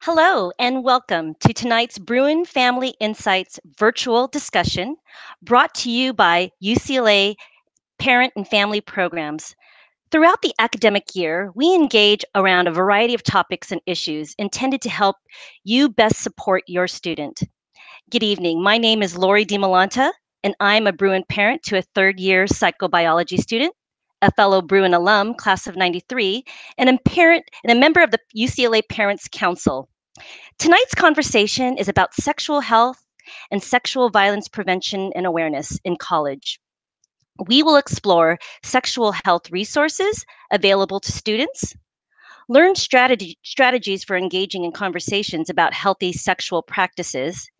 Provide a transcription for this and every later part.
Hello, and welcome to tonight's Bruin Family Insights virtual discussion brought to you by UCLA Parent and Family Programs. Throughout the academic year, we engage around a variety of topics and issues intended to help you best support your student. Good evening. My name is Lori DiMolanta, and I'm a Bruin parent to a third-year psychobiology student, a fellow Bruin alum, class of 93, and a member of the UCLA Parents Council. Tonight's conversation is about sexual health and sexual violence prevention and awareness in college. We will explore sexual health resources available to students, learn strategies for engaging in conversations about healthy sexual practices,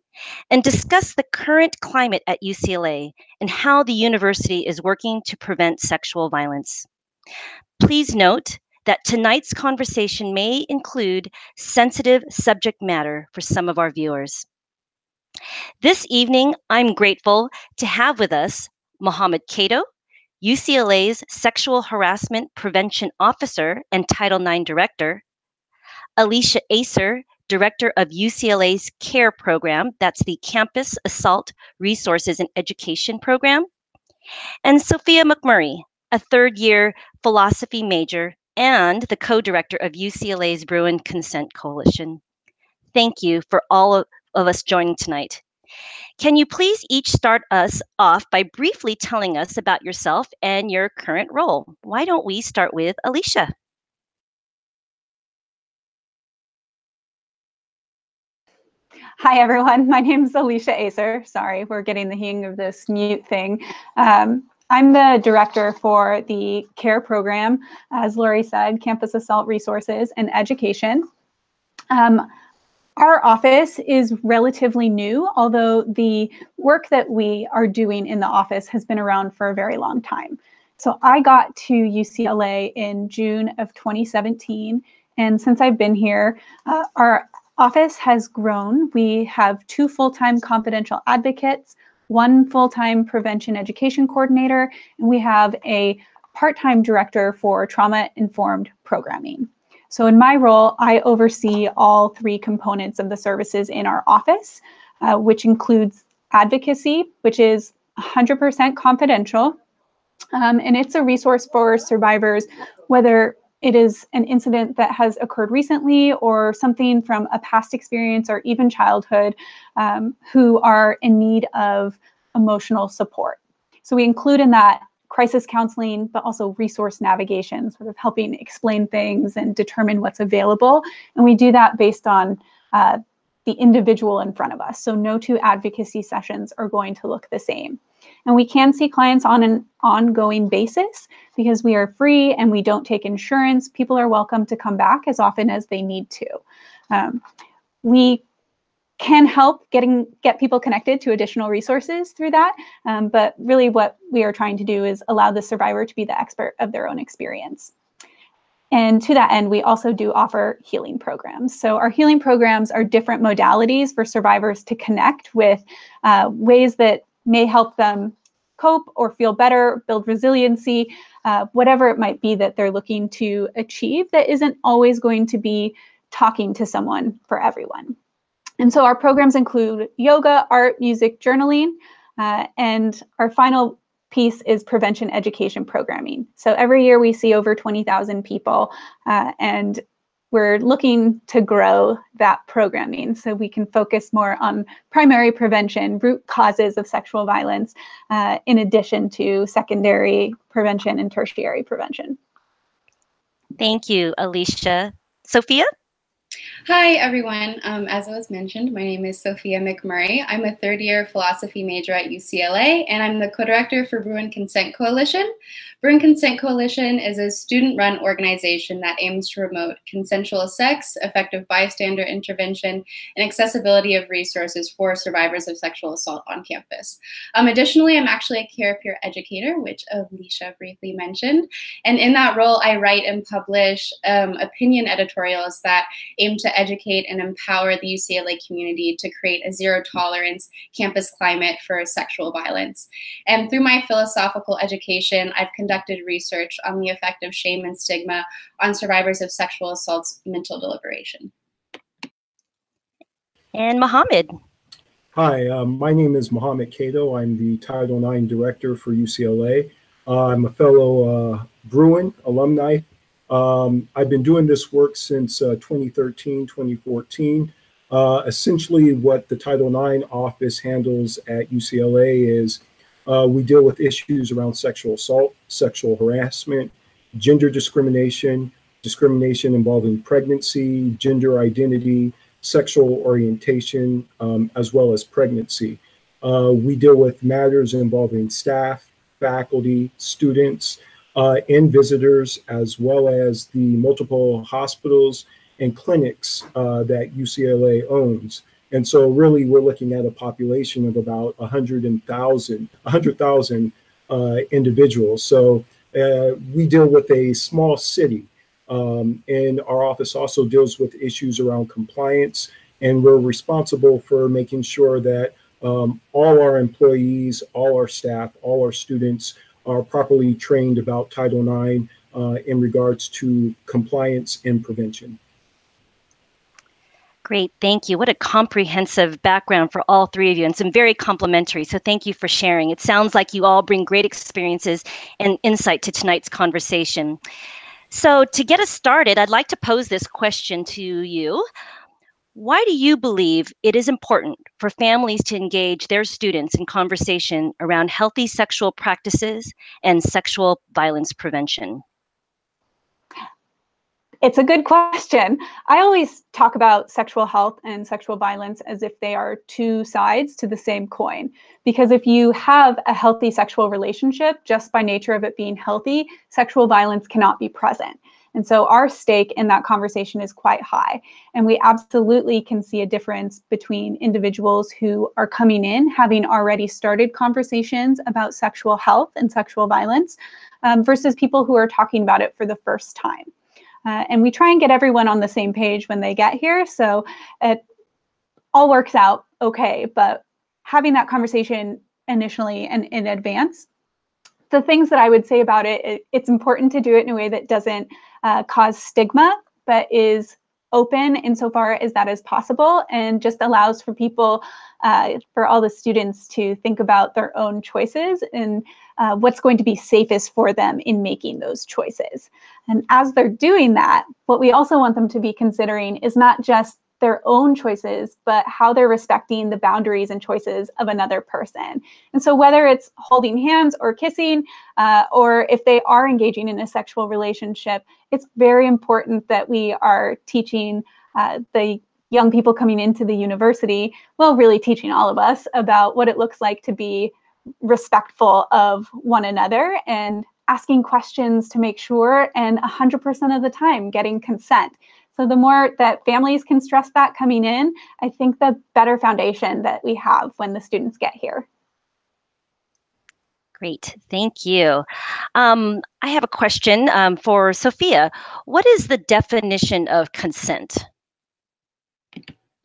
and discuss the current climate at UCLA and how the university is working to prevent sexual violence. Please note that tonight's conversation may include sensitive subject matter for some of our viewers. This evening, I'm grateful to have with us Mohammed Cato, UCLA's Sexual Harassment Prevention Officer and Title IX Director, Alicia Acer, Director of UCLA's CARE program, that's the Campus Assault Resources and Education program, and Sophia McMurray, a third-year philosophy major and the co-director of UCLA's Bruin Consent Coalition. Thank you for all of us joining tonight. Can you please each start us off by briefly telling us about yourself and your current role? Why don't we start with Alicia? Hi, everyone. My name is Alicia Acer. Sorry, we're getting the hang of this mute thing. I'm the director for the CARE program, as Lori said, Campus Assault Resources and Education. Our office is relatively new, although the work that we are doing in the office has been around for a very long time. So I got to UCLA in June of 2017, and since I've been here, our office has grown. We have 2 full-time confidential advocates, 1 full-time prevention education coordinator, and we have a part-time director for trauma-informed programming. So in my role, I oversee all 3 components of the services in our office, which includes advocacy, which is 100% confidential, and it's a resource for survivors, whether it is an incident that has occurred recently or something from a past experience or even childhood, who are in need of emotional support. So we include in that crisis counseling, but also resource navigation, sort of helping explain things and determine what's available. And we do that based on the individual in front of us. So no 2 advocacy sessions are going to look the same. And we can see clients on an ongoing basis because we are free and we don't take insurance. People are welcome to come back as often as they need to. We can help get people connected to additional resources through that. But really what we are trying to do is allow the survivor to be the expert of their own experience. And to that end, we also do offer healing programs. So our healing programs are different modalities for survivors to connect with ways that may help them cope or feel better, build resiliency, whatever it might be that they're looking to achieve that isn't always going to be talking to someone for everyone. And so our programs include yoga, art, music, journaling, and our final piece is prevention education programming. So every year we see over 20,000 people, and we're looking to grow that programming so we can focus more on primary prevention, root causes of sexual violence, in addition to secondary prevention and tertiary prevention. Thank you, Alicia. Sophia? Hi, everyone. As was mentioned, my name is Sophia McMurray. I'm a third-year philosophy major at UCLA, and I'm the co-director for Bruin Consent Coalition. Bruin Consent Coalition is a student-run organization that aims to promote consensual sex, effective bystander intervention, and accessibility of resources for survivors of sexual assault on campus. Additionally, I'm actually a CARE peer educator, which Alicia briefly mentioned. And in that role, I write and publish opinion editorials that aim to educate and empower the UCLA community to create a zero-tolerance campus climate for sexual violence. And through my philosophical education, I've conducted research on the effect of shame and stigma on survivors of sexual assault's mental deliberation. And Mohammed. Hi, my name is Mohammed Cato. I'm the Title IX Director for UCLA. I'm a fellow Bruin alumni. I've been doing this work since 2013, 2014. Essentially, what the Title IX office handles at UCLA is we deal with issues around sexual assault, sexual harassment, gender discrimination, discrimination involving pregnancy, gender identity, sexual orientation, as well as pregnancy. We deal with matters involving staff, faculty, students, and visitors, as well as the multiple hospitals and clinics that UCLA owns. And so really we're looking at a population of about 100,000 individuals. So we deal with a small city. And our office also deals with issues around compliance, and we're responsible for making sure that all our employees, all our staff, all our students are properly trained about Title IX in regards to compliance and prevention. Great, thank you. What a comprehensive background for all three of you, and some very complimentary. So thank you for sharing. It sounds like you all bring great experiences and insight to tonight's conversation. So to get us started, I'd like to pose this question to you. Why do you believe it is important for families to engage their students in conversation around healthy sexual practices and sexual violence prevention? It's a good question. I always talk about sexual health and sexual violence as if they are two sides to the same coin. Because if you have a healthy sexual relationship, just by nature of it being healthy, sexual violence cannot be present. And so our stake in that conversation is quite high. And we absolutely can see a difference between individuals who are coming in, having already started conversations about sexual health and sexual violence, versus people who are talking about it for the first time. And we try and get everyone on the same page when they get here, so it all works out okay. But having that conversation initially and in advance, the things that I would say about it, it's important to do it in a way that doesn't cause stigma, but is open insofar as that is possible, and just allows for people, for all the students to think about their own choices and what's going to be safest for them in making those choices. And as they're doing that, what we also want them to be considering is not just their own choices, but how they're respecting the boundaries and choices of another person. And so whether it's holding hands or kissing, or if they are engaging in a sexual relationship, it's very important that we are teaching the young people coming into the university, well, really teaching all of us about what it looks like to be respectful of one another and asking questions to make sure, and 100% of the time getting consent. So the more that families can stress that coming in, I think the better foundation that we have when the students get here. Great, thank you. I have a question for Sophia. What is the definition of consent?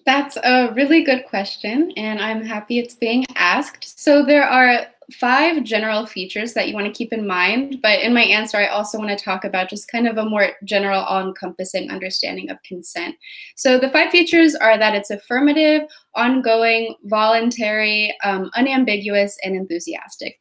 That's a really good question, and I'm happy it's being asked. So there are 5 general features that you want to keep in mind, but in my answer, I also want to talk about just kind of a more general, all-encompassing understanding of consent. So the 5 features are that it's affirmative, ongoing, voluntary, unambiguous, and enthusiastic.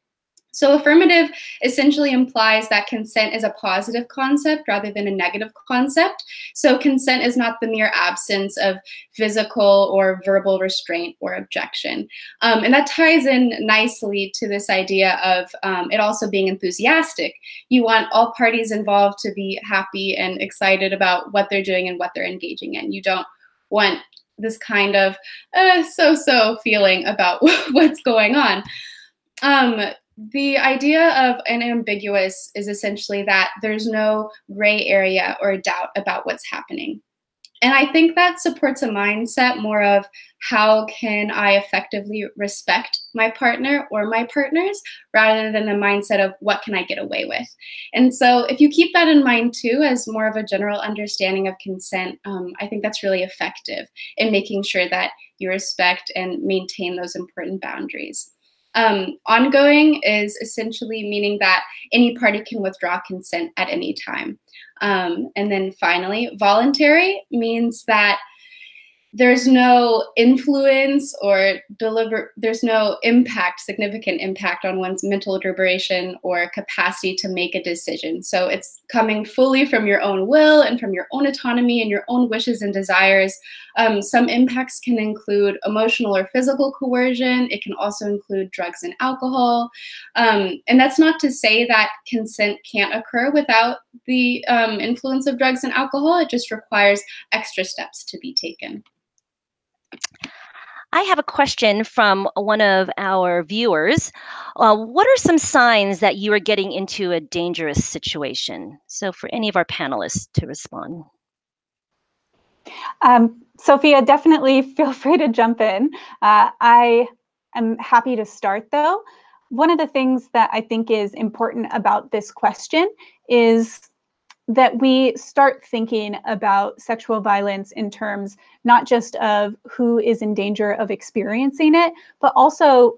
So affirmative essentially implies that consent is a positive concept rather than a negative concept. So consent is not the mere absence of physical or verbal restraint or objection. And that ties in nicely to this idea of it also being enthusiastic. You want all parties involved to be happy and excited about what they're doing and what they're engaging in. You don't want this kind of so-so feeling about what's going on. The idea of unambiguous is essentially that there's no gray area or doubt about what's happening. And I think that supports a mindset more of how can I effectively respect my partner or my partners, rather than the mindset of what can I get away with. And so if you keep that in mind too, as more of a general understanding of consent, I think that's really effective in making sure that you respect and maintain those important boundaries. Ongoing is essentially meaning that any party can withdraw consent at any time. And then finally, voluntary means that there's no influence or there's no impact, significant impact on one's mental deliberation or capacity to make a decision. So it's coming fully from your own will and from your own autonomy and your own wishes and desires. Some impacts can include emotional or physical coercion. It can also include drugs and alcohol. And that's not to say that consent can't occur without the influence of drugs and alcohol. It just requires extra steps to be taken. I have a question from one of our viewers. What are some signs that you are getting into a dangerous situation? So for any of our panelists to respond. Sophia, definitely feel free to jump in. I am happy to start though. One of the things that I think is important about this question is that we start thinking about sexual violence in terms not just of who is in danger of experiencing it, but also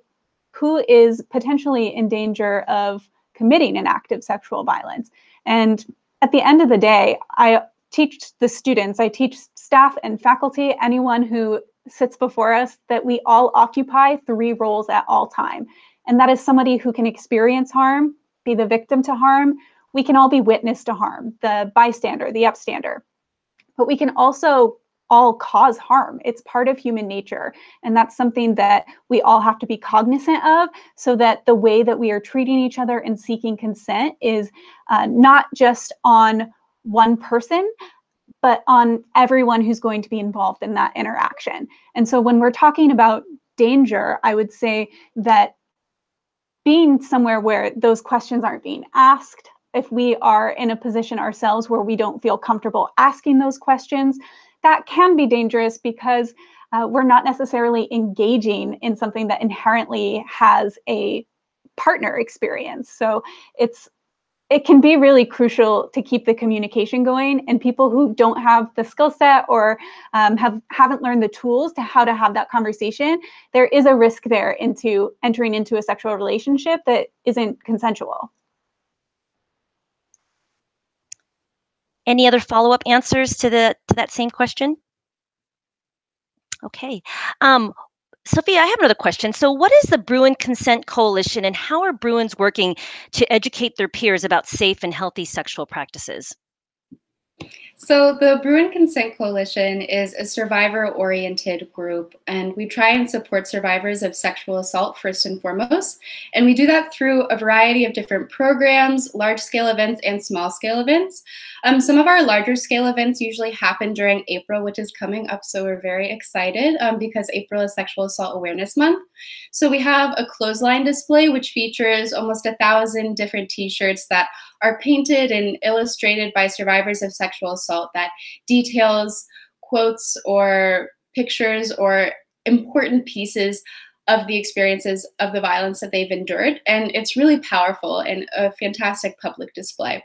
who is potentially in danger of committing an act of sexual violence. And at the end of the day, I teach the students, I teach staff and faculty, anyone who sits before us, that we all occupy 3 roles at all time. And that is somebody who can experience harm, be the victim to harm. We can all be witness to harm, the bystander, the upstander. But we can also all cause harm. It's part of human nature. And that's something that we all have to be cognizant of, so that the way that we are treating each other and seeking consent is not just on one person, but on everyone who's going to be involved in that interaction. And so when we're talking about danger, I would say that being somewhere where those questions aren't being asked, if we are in a position ourselves where we don't feel comfortable asking those questions, that can be dangerous, because we're not necessarily engaging in something that inherently has a partner experience. So it can be really crucial to keep the communication going, and people who don't have the skill set or haven't learned the tools to how to have that conversation, there is a risk there into entering into a sexual relationship that isn't consensual. Any other follow-up answers to that same question? Okay. Sophia, I have another question. So what is the Bruin Consent Coalition, and how are Bruins working to educate their peers about safe and healthy sexual practices? So the Bruin Consent Coalition is a survivor-oriented group, and we try and support survivors of sexual assault first and foremost. And we do that through a variety of different programs, large-scale events and small-scale events. Some of our larger-scale events usually happen during April, which is coming up, so we're very excited because April is Sexual Assault Awareness Month. So we have a clothesline display, which features almost 1,000 different t-shirts that are painted and illustrated by survivors of sexual assault, that details quotes or pictures or important pieces of the experiences of the violence that they've endured. And it's really powerful and a fantastic public display.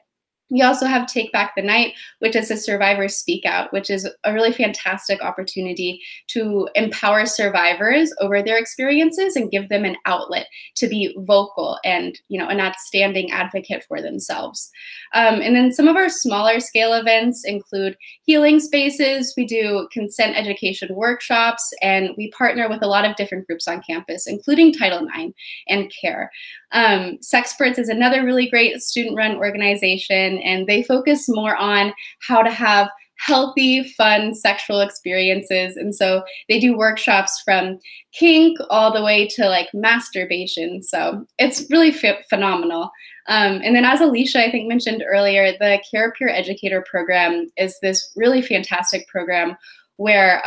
We also have Take Back the Night, which is a survivor speak out, which is a really fantastic opportunity to empower survivors over their experiences and give them an outlet to be vocal and, an outstanding advocate for themselves. And then some of our smaller scale events include healing spaces. We do consent education workshops, and we partner with a lot of different groups on campus, including Title IX and CARE. Sexperts is another really great student-run organization, and they focus more on how to have healthy, fun sexual experiences. And so they do workshops from kink all the way to like masturbation. So it's really phenomenal. And then, as Alicia, I think, mentioned earlier, the CARE Peer Educator Program is this really fantastic program where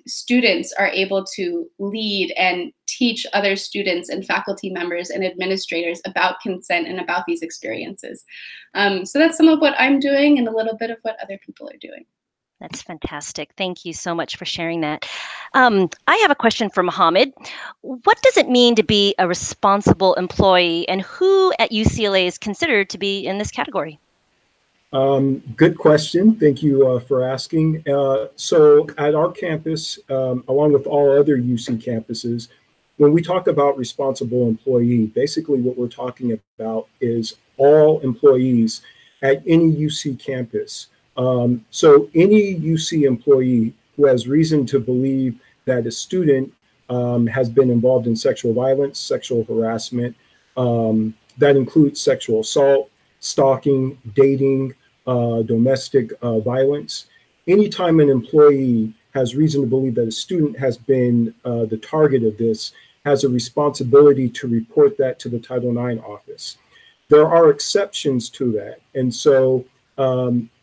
students are able to lead and teach other students and faculty members and administrators about consent and about these experiences. So that's some of what I'm doing and a little bit of what other people are doing. That's fantastic. Thank you so much for sharing that. I have a question for Mohammed. What does it mean to be a responsible employee, and who at UCLA is considered to be in this category? Good question. Thank you for asking. So at our campus, along with all other UC campuses, when we talk about responsible employee, basically what we're talking about is all employees at any UC campus. So any UC employee who has reason to believe that a student has been involved in sexual violence, sexual harassment. That includes sexual assault, stalking, dating, domestic violence. Anytime an employee has reason to believe that a student has been the target of this, has a responsibility to report that to the Title IX office. There are exceptions to that. And so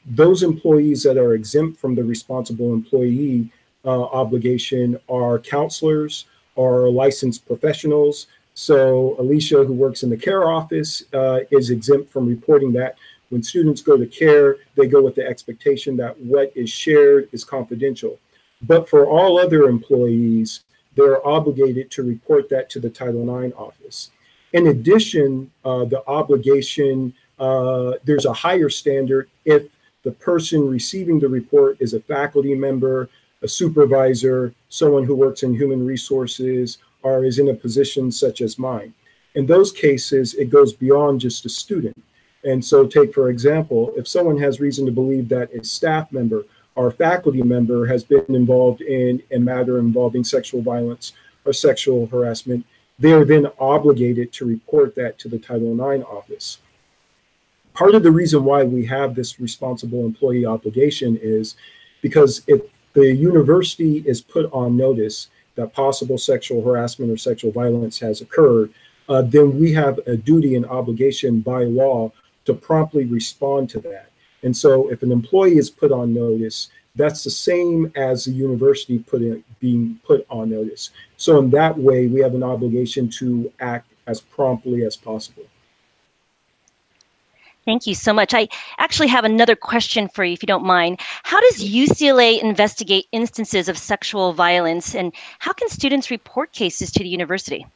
those employees that are exempt from the responsible employee obligation are counselors or licensed professionals. So Alicia, who works in the care office, is exempt from reporting that. When students go to care, they go with the expectation that what is shared is confidential. But for all other employees, they're obligated to report that to the Title IX office. In addition, the obligation, there's a higher standard if the person receiving the report is a faculty member, a supervisor, someone who works in human resources, or is in a position such as mine. In those cases, it goes beyond just a student. And so take, for example, if someone has reason to believe that a staff member or a faculty member has been involved in a matter involving sexual violence or sexual harassment, they are then obligated to report that to the Title IX office. Part of the reason why we have this responsible employee obligation is because if the university is put on notice that possible sexual harassment or sexual violence has occurred, then we have a duty and obligation by law to promptly respond to that. And so if an employee is put on notice, that's the same as the university being put on notice. So in that way, we have an obligation to act as promptly as possible. Thank you so much. I actually have another question for you, if you don't mind. How does UCLA investigate instances of sexual violence, and how can students report cases to the university?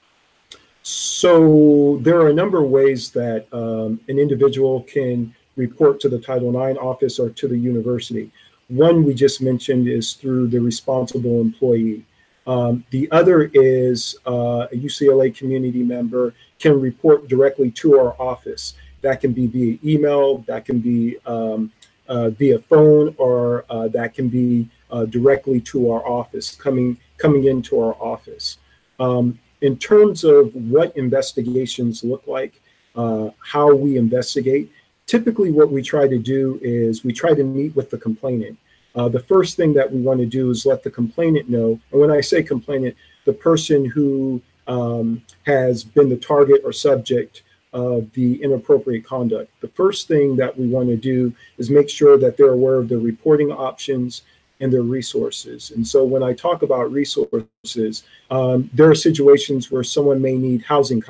So there are a number of ways that an individual can report to the Title IX office or to the university. One we just mentioned is through the responsible employee. The other is a UCLA community member can report directly to our office. That can be via email, that can be via phone, or that can be directly to our office, coming into our office. In terms of what investigations look like, how we investigate, typically what we try to do is we try to meet with the complainant. The first thing that we want to do is let the complainant know, and when I say complainant, the person who has been the target or subject of the inappropriate conduct. The first thing that we want to do is make sure that they're aware of the reporting options and their resources. And so when I talk about resources, there are situations where someone may need housing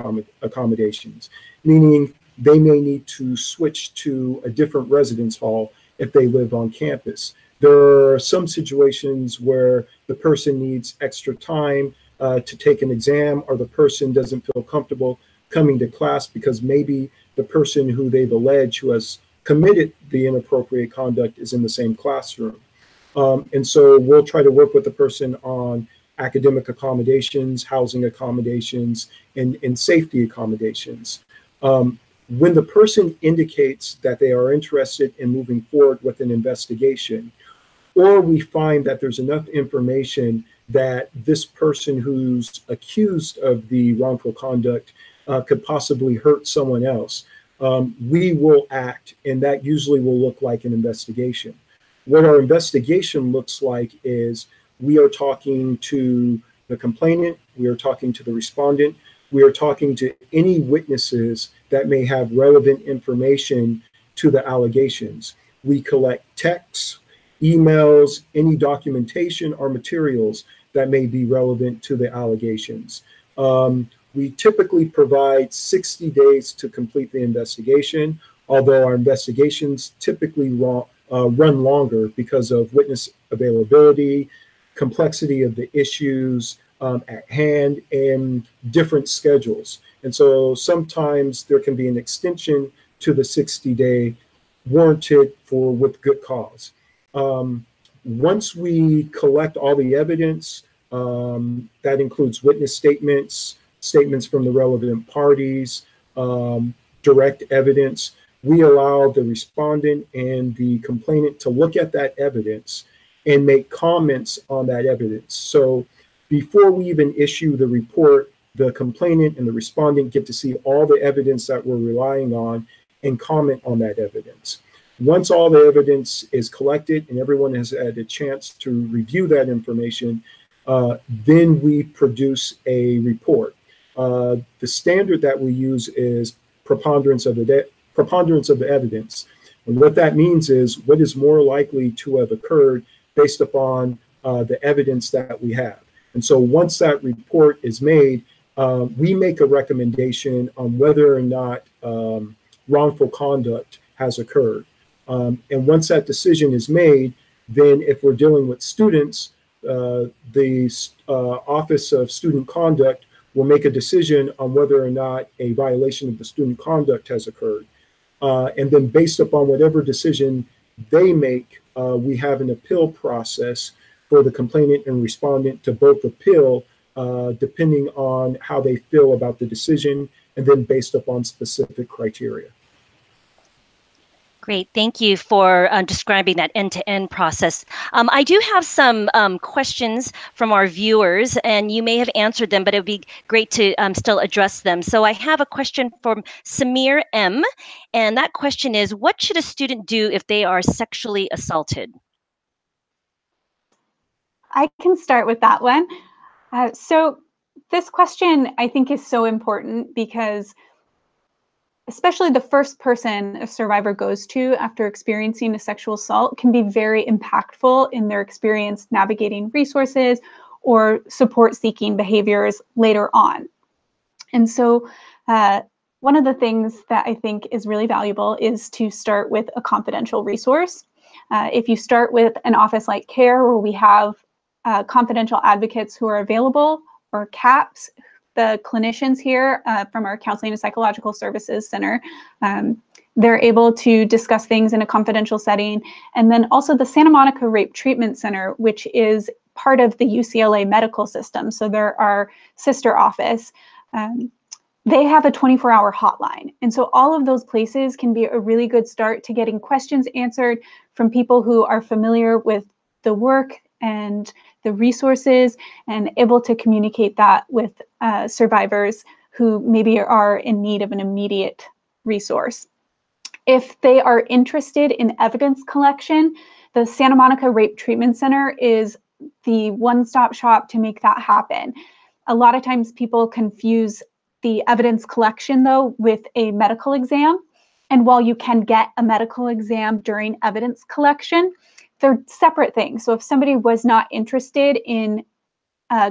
accommodations, meaning they may need to switch to a different residence hall if they live on campus. There are some situations where the person needs extra time to take an exam, or the person doesn't feel comfortable coming to class because maybe the person who they've alleged who has committed the inappropriate conduct is in the same classroom. And so we'll try to work with the person on academic accommodations, housing accommodations, and safety accommodations. When the person indicates that they are interested in moving forward with an investigation, or we find that there's enough information that this person who's accused of the wrongful conduct could possibly hurt someone else, we will act, and that usually will look like an investigation. What our investigation looks like is we are talking to the complainant, we are talking to the respondent, we are talking to any witnesses that may have relevant information to the allegations. We collect texts, emails, any documentation or materials that may be relevant to the allegations. We typically provide 60 days to complete the investigation, although our investigations typically run longer because of witness availability, complexity of the issues at hand, and different schedules. And so sometimes there can be an extension to the 60-day warranted with good cause. Once we collect all the evidence, that includes witness statements, statements from the relevant parties, direct evidence, we allow the respondent and the complainant to look at that evidence and make comments on that evidence. So before we even issue the report, the complainant and the respondent get to see all the evidence that we're relying on and comment on that evidence. Once all the evidence is collected and everyone has had a chance to review that information, then we produce a report. The standard that we use is preponderance of the evidence. And what that means is what is more likely to have occurred based upon the evidence that we have. And so once that report is made, we make a recommendation on whether or not wrongful conduct has occurred. And once that decision is made, then if we're dealing with students, the Office of Student Conduct will make a decision on whether or not a violation of the student conduct has occurred. And then based upon whatever decision they make, we have an appeal process for the complainant and respondent to both appeal, depending on how they feel about the decision, and then based upon specific criteria. Great. Thank you for describing that end-to-end process. I do have some questions from our viewers, and you may have answered them, but it would be great to still address them. So I have a question from Samir M., and that question is, what should a student do if they are sexually assaulted? I can start with that one. So this question, I think, is so important because especially the first person a survivor goes to after experiencing a sexual assault can be very impactful in their experience navigating resources or support-seeking behaviors later on. And so one of the things that I think is really valuable is to start with a confidential resource. If you start with an office like CARE, where we have confidential advocates who are available, or CAPS, the clinicians here from our Counseling and Psychological Services Center, they're able to discuss things in a confidential setting. And then also the Santa Monica Rape Treatment Center, which is part of the UCLA medical system. So they're our sister office. They have a 24-hour hotline. And so all of those places can be a really good start to getting questions answered from people who are familiar with the work and the resources and able to communicate that with survivors who maybe are in need of an immediate resource. If they are interested in evidence collection, the Santa Monica Rape Treatment Center is the one-stop shop to make that happen. A lot of times people confuse the evidence collection, though, with a medical exam. And while you can get a medical exam during evidence collection, they're separate things. So if somebody was not interested in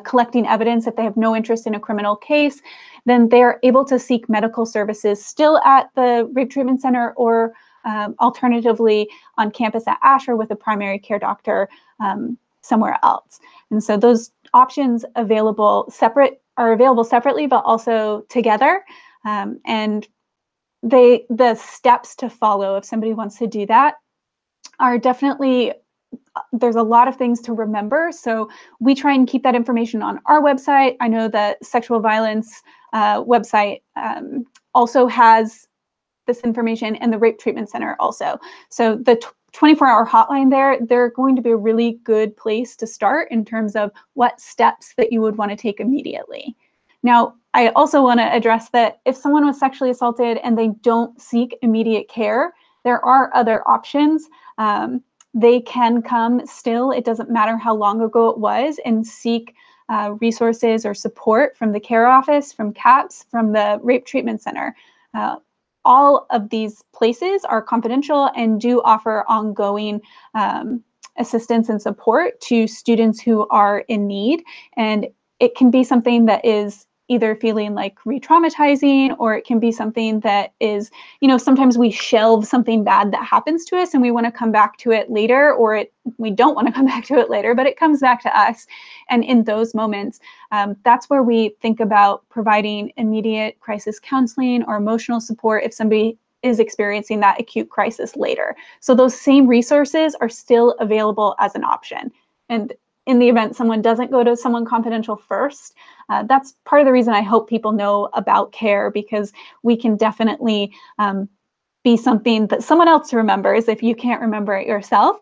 collecting evidence, if they have no interest in a criminal case, then they're able to seek medical services still at the Rape Treatment Center or alternatively on campus at Asher with a primary care doctor somewhere else. And so those options are available separately, but also together. And the steps to follow if somebody wants to do that are definitely, there's a lot of things to remember. So we try and keep that information on our website. I know that sexual violence website also has this information, and the Rape Treatment Center also. So the 24-hour hotline there, they're going to be a really good place to start in terms of what steps that you would want to take immediately. Now, I also want to address that if someone was sexually assaulted and they don't seek immediate care, there are other options. They can come still, it doesn't matter how long ago it was, and seek resources or support from the CARE office, from CAPS, from the Rape Treatment Center. All of these places are confidential and do offer ongoing assistance and support to students who are in need. And it can be something that is either feeling like re-traumatizing, or it can be something that is, sometimes we shelve something bad that happens to us and we want to come back to it later, or we don't want to come back to it later, but it comes back to us. And in those moments, that's where we think about providing immediate crisis counseling or emotional support if somebody is experiencing that acute crisis later. So those same resources are still available as an option. And in the event someone doesn't go to someone confidential first, that's part of the reason I hope people know about CARE, because we can definitely be be something that someone else remembers if you can't remember it yourself.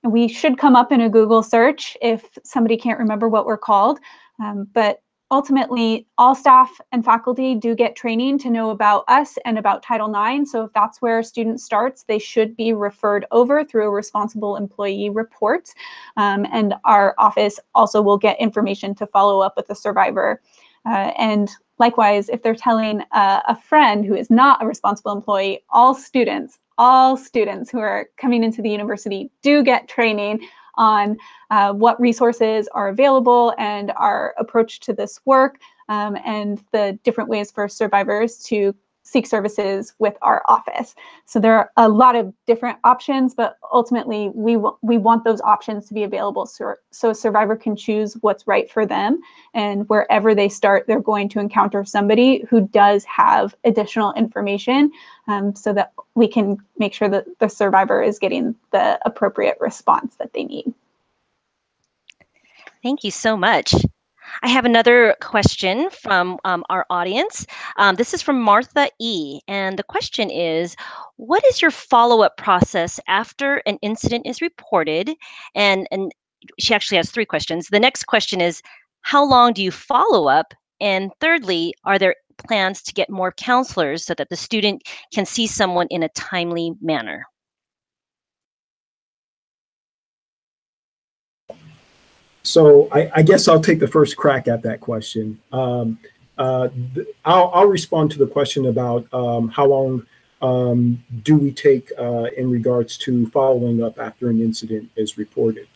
We should come up in a Google search if somebody can't remember what we're called. But ultimately, all staff and faculty do get training to know about us and about Title IX. So if that's where a student starts, they should be referred over through a responsible employee report. And our office also will get information to follow up with the survivor. And likewise, if they're telling a friend who is not a responsible employee, all students who are coming into the university do get training on what resources are available and our approach to this work, and the different ways for survivors to seek services with our office. So there are a lot of different options, but ultimately we want those options to be available so a survivor can choose what's right for them. And wherever they start, they're going to encounter somebody who does have additional information, so that we can make sure that the survivor is getting the appropriate response that they need. Thank you so much. I have another question from our audience. This is from Martha E. And the question is, what is your follow-up process after an incident is reported? And she actually has 3 questions. The next question is, how long do you follow up? And thirdly, are there plans to get more counselors so that the student can see someone in a timely manner? So I guess I'll take the first crack at that question. I'll respond to the question about how long do we take in regards to following up after an incident is reported.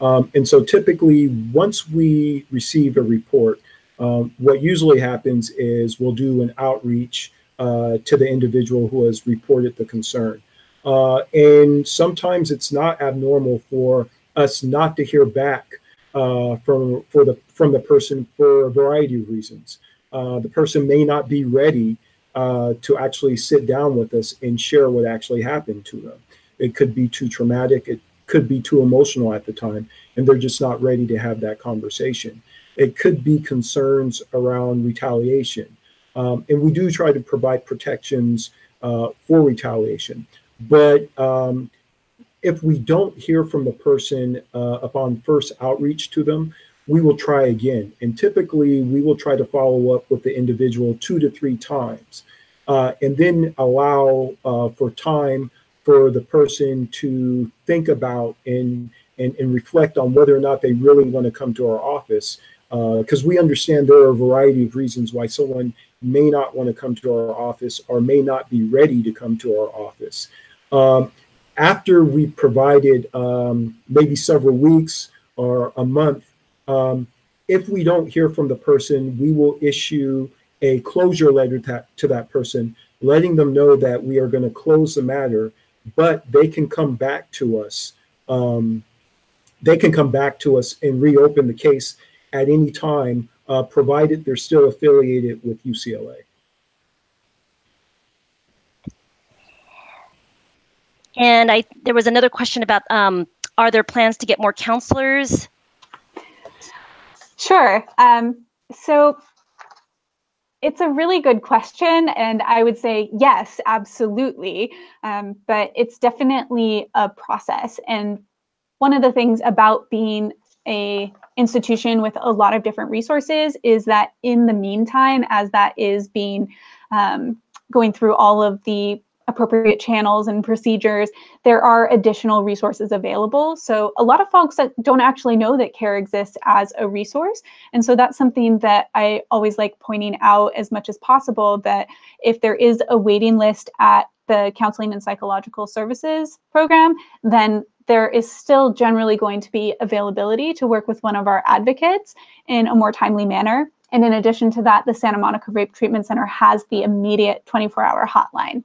And so typically, once we receive a report, what usually happens is we'll do an outreach to the individual who has reported the concern. And sometimes it's not abnormal for us not to hear back from the person for a variety of reasons. The person may not be ready to actually sit down with us and share what actually happened to them. It could be too traumatic. It could be too emotional at the time, and they're just not ready to have that conversation. It could be concerns around retaliation. And we do try to provide protections for retaliation. But if we don't hear from the person upon first outreach to them, we will try again. And typically, we will try to follow up with the individual 2 to 3 times, and then allow for time for the person to think about and reflect on whether or not they really want to come to our office. Because we understand there are a variety of reasons why someone may not want to come to our office or may not be ready to come to our office. After we provided maybe several weeks or a month, if we don't hear from the person, we will issue a closure letter to that person, letting them know that we are going to close the matter, but they can come back to us. They can come back to us and reopen the case at any time, provided they're still affiliated with UCLA. And there was another question about, are there plans to get more counselors? Sure. So it's a really good question, and I would say yes, absolutely. But it's definitely a process. And one of the things about being an institution with a lot of different resources is that in the meantime, as that is being going through all of the appropriate channels and procedures, there are additional resources available. So a lot of folks that don't actually know that CARE exists as a resource. And so that's something that I always like pointing out as much as possible, that if there is a waiting list at the Counseling and Psychological Services program, then there is still generally going to be availability to work with one of our advocates in a more timely manner. And in addition to that, the Santa Monica Rape Treatment Center has the immediate 24-hour hotline.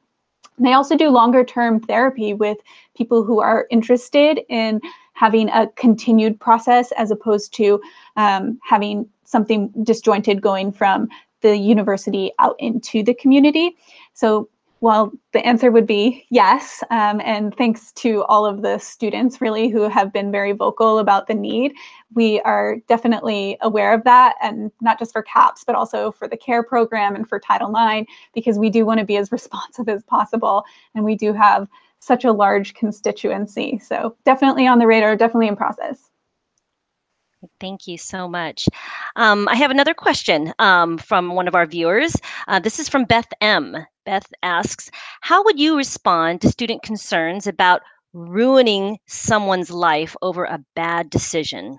They also do longer-term therapy with people who are interested in having a continued process as opposed to having something disjointed going from the university out into the community. So Well, the answer would be yes. And thanks to all of the students really who have been very vocal about the need. We are definitely aware of that, and not just for CAPS, but also for the CARE program and for Title IX, because we do want to be as responsive as possible. And we do have such a large constituency. So definitely on the radar, definitely in process. Thank you so much. I have another question from one of our viewers. This is from Beth M. Beth asks, how would you respond to student concerns about ruining someone's life over a bad decision?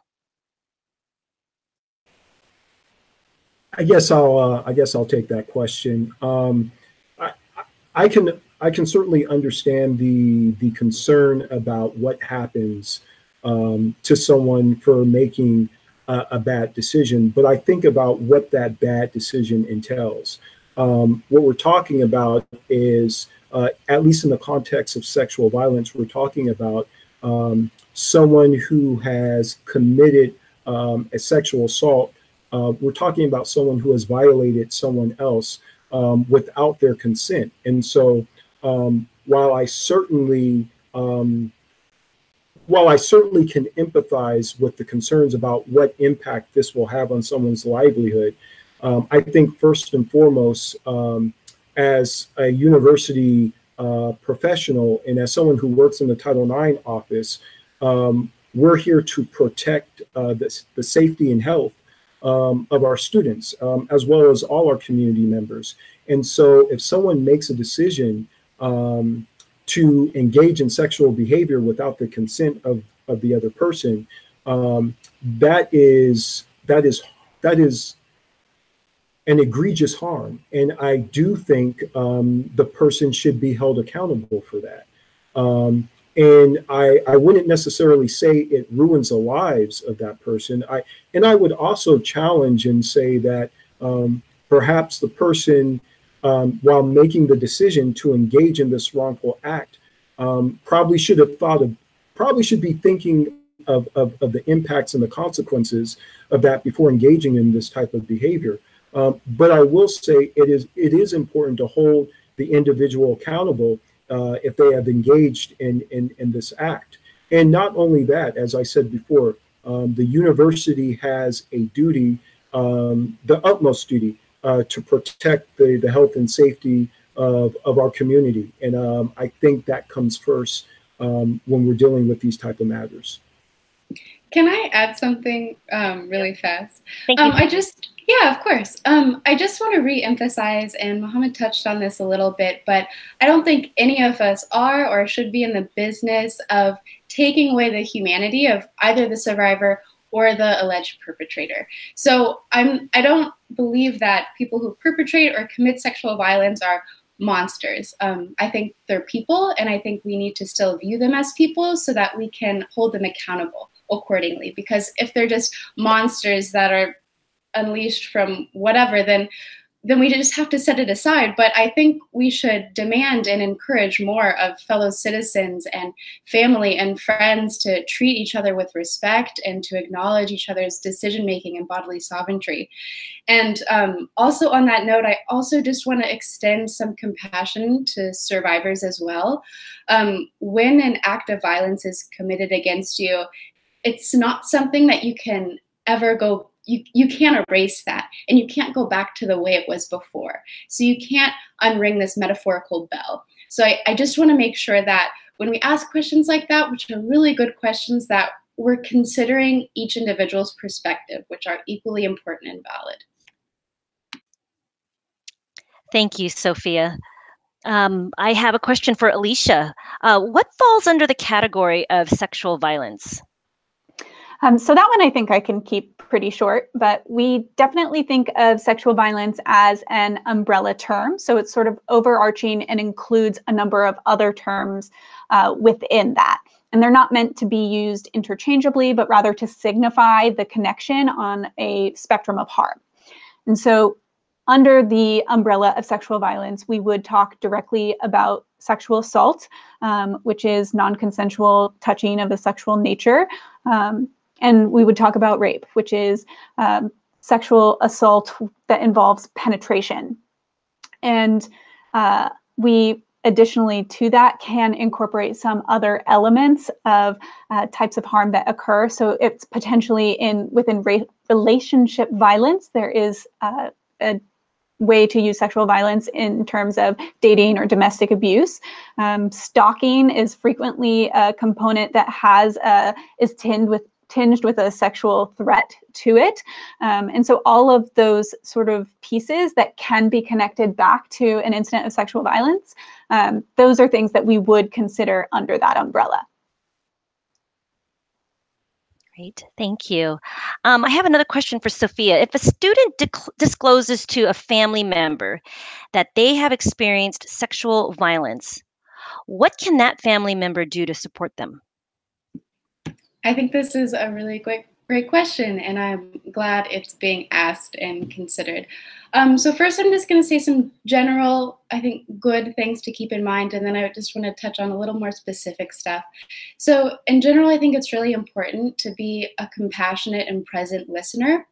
I guess I'll take that question. I can certainly understand the concern about what happens to someone for making a bad decision, but I think about what that bad decision entails. What we're talking about is, at least in the context of sexual violence, we're talking about someone who has committed a sexual assault. We're talking about someone who has violated someone else without their consent. And so while I certainly can empathize with the concerns about what impact this will have on someone's livelihood, I think first and foremost, as a university professional and as someone who works in the Title IX office, we're here to protect the safety and health of our students, as well as all our community members. And so if someone makes a decision to engage in sexual behavior without the consent of the other person, that is an egregious harm. And I do think the person should be held accountable for that. And I wouldn't necessarily say it ruins the lives of that person. I would also challenge and say that perhaps the person, while making the decision to engage in this wrongful act, probably should be thinking of the impacts and the consequences of that before engaging in this type of behavior. But I will say it is important to hold the individual accountable if they have engaged in this act. And not only that, as I said before, the university has a duty, the utmost duty, to protect the health and safety of our community. And I think that comes first when we're dealing with these type of matters. Can I add something really fast? Thank you. Yeah, of course. I just want to re-emphasize, and Mohammed touched on this a little bit, but I don't think any of us are or should be in the business of taking away the humanity of either the survivor or the alleged perpetrator. So I don't believe that people who perpetrate or commit sexual violence are monsters. I think they're people, and I think we need to still view them as people so that we can hold them accountable accordingly. Because if they're just monsters that are unleashed from whatever, then we just have to set it aside. But I think we should demand and encourage more of fellow citizens and family and friends to treat each other with respect and to acknowledge each other's decision-making and bodily sovereignty. And also on that note, I also just want to extend some compassion to survivors as well. When an act of violence is committed against you, it's not something that you can ever go, you can't erase that, and you can't go back to the way it was before. So you can't unring this metaphorical bell. So I just want to make sure that when we ask questions like that, which are really good questions, that we're considering each individual's perspective, which are equally important and valid. Thank you, Sophia. I have a question for Alicia. What falls under the category of sexual violence? So that one I think I can keep pretty short, but we definitely think of sexual violence as an umbrella term. So it's sort of overarching and includes a number of other terms within that. And they're not meant to be used interchangeably, but rather to signify the connection on a spectrum of harm. And so under the umbrella of sexual violence, we would talk directly about sexual assault, which is non-consensual touching of a sexual nature. And we would talk about rape, which is sexual assault that involves penetration. And we additionally to that can incorporate some other elements of types of harm that occur. So it's potentially within relationship violence, there is a way to use sexual violence in terms of dating or domestic abuse. Stalking is frequently a component that is tinged with a sexual threat to it. And so all of those sort of pieces that can be connected back to an incident of sexual violence, those are things that we would consider under that umbrella. Great, thank you. I have another question for Sophia. If a student discloses to a family member that they have experienced sexual violence, what can that family member do to support them? I think this is a really great question, and I'm glad it's being asked and considered. So first, I'm just going to say some general, I think, good things to keep in mind, and then I just want to touch on a little more specific stuff. So in general, I think it's really important to be a compassionate and present listener.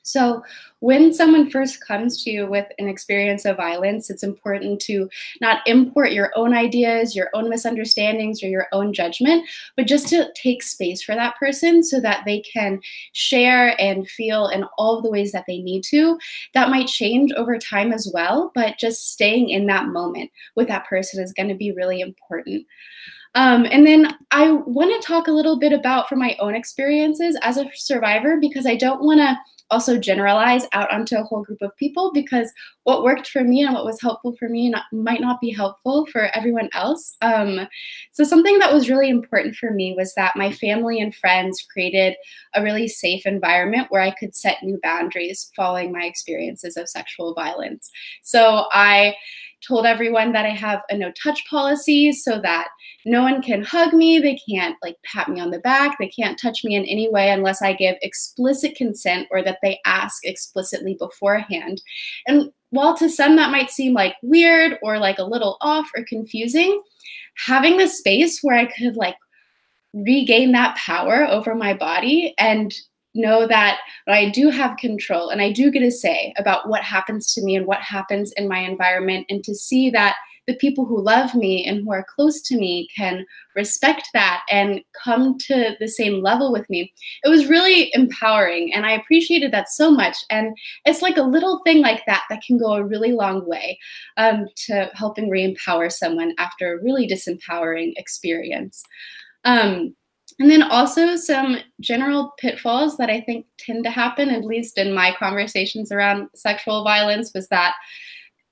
So when someone first comes to you with an experience of violence, it's important to not import your own ideas, your own misunderstandings, or your own judgment, but just to take space for that person so that they can share and feel in all of the ways that they need to. That might change over time as well, but just staying in that moment with that person is going to be really important. And then I want to talk a little bit about from my own experiences as a survivor, because I don't want to also generalize out onto a whole group of people, because what worked for me and what was helpful for me might not be helpful for everyone else. So something that was really important for me was that my family and friends created a really safe environment where I could set new boundaries following my experiences of sexual violence. So I told everyone that I have a no-touch policy so that no one can hug me, they can't like pat me on the back, they can't touch me in any way unless I give explicit consent or that they ask explicitly beforehand. And while to some that might seem like weird or like a little off or confusing, having the space where I could like regain that power over my body and know that I do have control and I do get a say about what happens to me and what happens in my environment, and to see that the people who love me and who are close to me can respect that and come to the same level with me. It was really empowering, and I appreciated that so much. And it's like a little thing like that that can go a really long way to helping re-empower someone after a really disempowering experience. And then also some general pitfalls that I think tend to happen, at least in my conversations around sexual violence, was that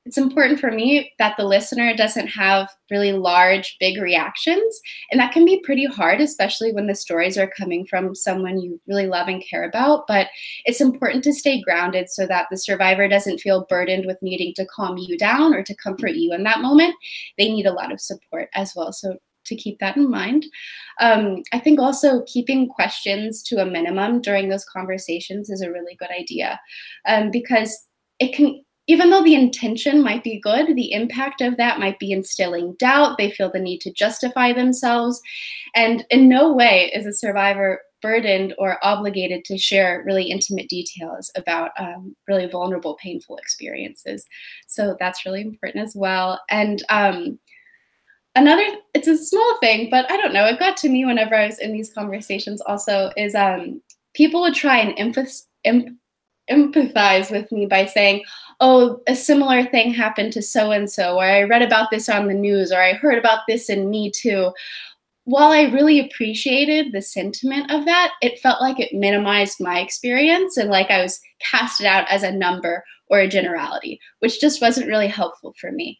it's important for me that the listener doesn't have really large, big reactions. And that can be pretty hard, especially when the stories are coming from someone you really love and care about. But it's important to stay grounded so that the survivor doesn't feel burdened with needing to calm you down or to comfort you in that moment. They need a lot of support as well. So to keep that in mind. I think also keeping questions to a minimum during those conversations is a really good idea, because it can, even though the intention might be good, the impact of that might be instilling doubt. They feel the need to justify themselves. And in no way is a survivor burdened or obligated to share really intimate details about really vulnerable, painful experiences. So that's really important as well. And another, it's a small thing, but I don't know, it got to me whenever I was in these conversations also, is people would try and empathize with me by saying, oh, a similar thing happened to so-and-so, or I read about this on the news, or I heard about this in Me Too. While I really appreciated the sentiment of that, it felt like it minimized my experience and like I was casted out as a number or a generality, which just wasn't really helpful for me.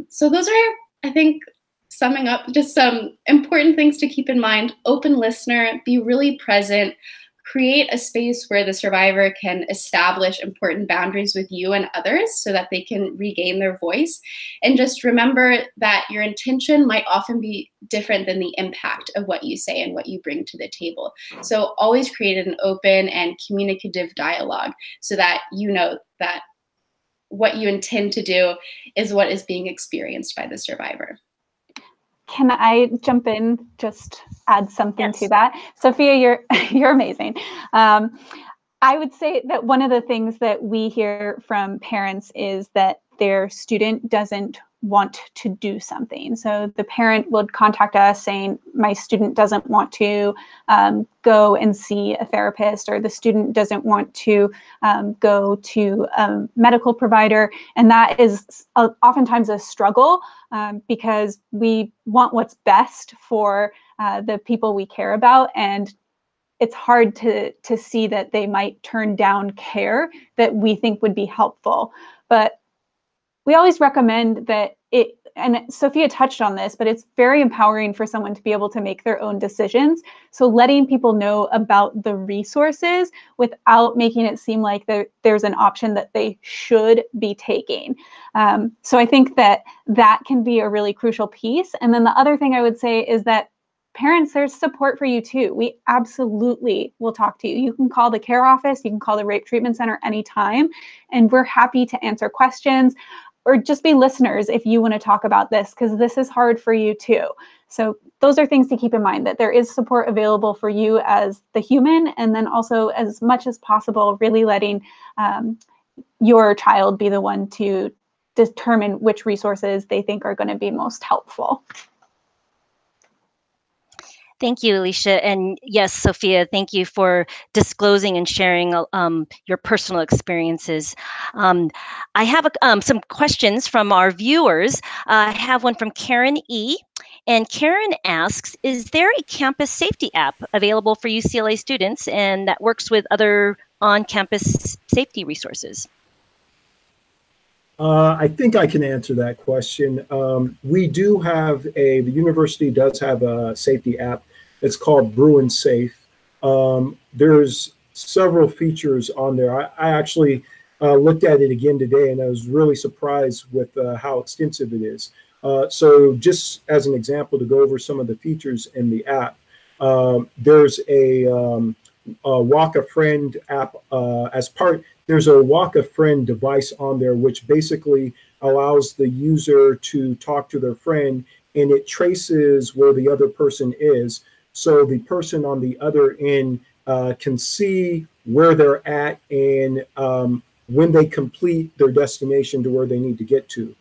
So those are, I think, summing up, just some important things to keep in mind. Open listener, be really present, create a space where the survivor can establish important boundaries with you and others so that they can regain their voice. And just remember that your intention might often be different than the impact of what you say and what you bring to the table. So always create an open and communicative dialogue so that you know that what you intend to do is what is being experienced by the survivor. Can I jump in, just add something Yes. to that? Sophia, you're amazing. I would say that one of the things that we hear from parents is that their student doesn't want to do something. So the parent would contact us saying, my student doesn't want to go and see a therapist, or the student doesn't want to go to a medical provider. And that is oftentimes a struggle because we want what's best for the people we care about. And it's hard to see that they might turn down care that we think would be helpful. But we always recommend that and Sophia touched on this, but it's very empowering for someone to be able to make their own decisions. So letting people know about the resources without making it seem like there's an option that they should be taking. So I think that can be a really crucial piece. And then the other thing I would say is that parents, there's support for you too. We absolutely will talk to you. You can call the care office, you can call the Rape Treatment Center anytime, and we're happy to answer questions or just be listeners if you want to talk about this, because this is hard for you too. So those are things to keep in mind, that there is support available for you as the human, and then also as much as possible, really letting your child be the one to determine which resources they think are going to be most helpful. Thank you, Alicia. And yes, Sophia, thank you for disclosing and sharing your personal experiences. I have some questions from our viewers. I have one from Karen E. And Karen asks, is there a campus safety app available for UCLA students and that works with other on-campus safety resources? I think I can answer that question. We do have the university does have a safety app. It's called Bruin Safe. There's several features on there. I actually looked at it again today, and I was really surprised with how extensive it is. So just as an example, to go over some of the features in the app, there's a Walk a Friend app there's a Walk a Friend device on there, which basically allows the user to talk to their friend, and it traces where the other person is. So the person on the other end can see where they're at and when they complete their destination to where they need to get to.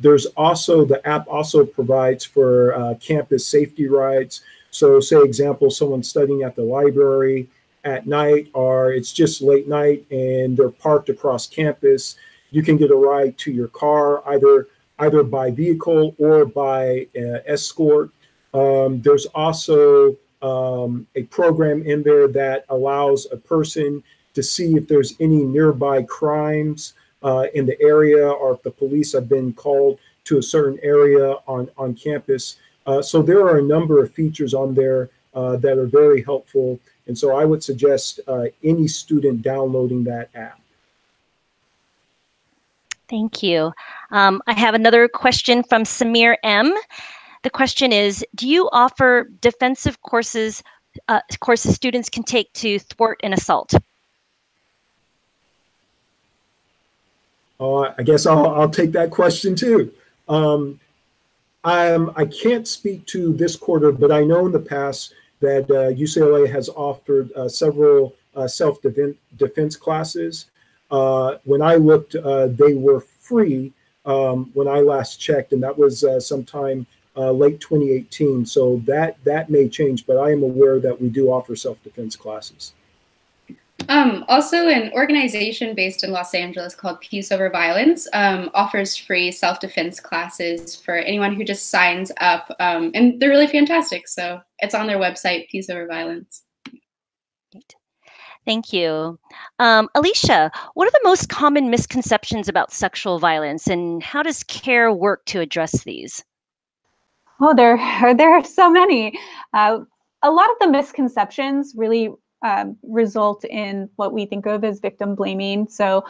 There's also, the app also provides for campus safety rides. So say example, someone's studying at the library at night, or it's just late night and they're parked across campus, you can get a ride to your car, either by vehicle or by escort. There's also a program in there that allows a person to see if there's any nearby crimes in the area, or if the police have been called to a certain area on campus. So there are a number of features on there that are very helpful. And so I would suggest any student downloading that app. Thank you. I have another question from Samir M. The question is, do you offer defensive courses students can take to thwart an assault? I guess I'll take that question too. I can't speak to this quarter, but I know in the past that UCLA has offered several self-defense classes. When I looked, they were free when I last checked, and that was sometime late 2018. So that may change, but I am aware that we do offer self-defense classes. Also, an organization based in Los Angeles called Peace Over Violence offers free self-defense classes for anyone who just signs up, and they're really fantastic. So it's on their website, Peace Over Violence. Thank you. Alicia, what are the most common misconceptions about sexual violence, and how does CARE work to address these? Oh, there are so many. A lot of the misconceptions really result in what we think of as victim blaming. So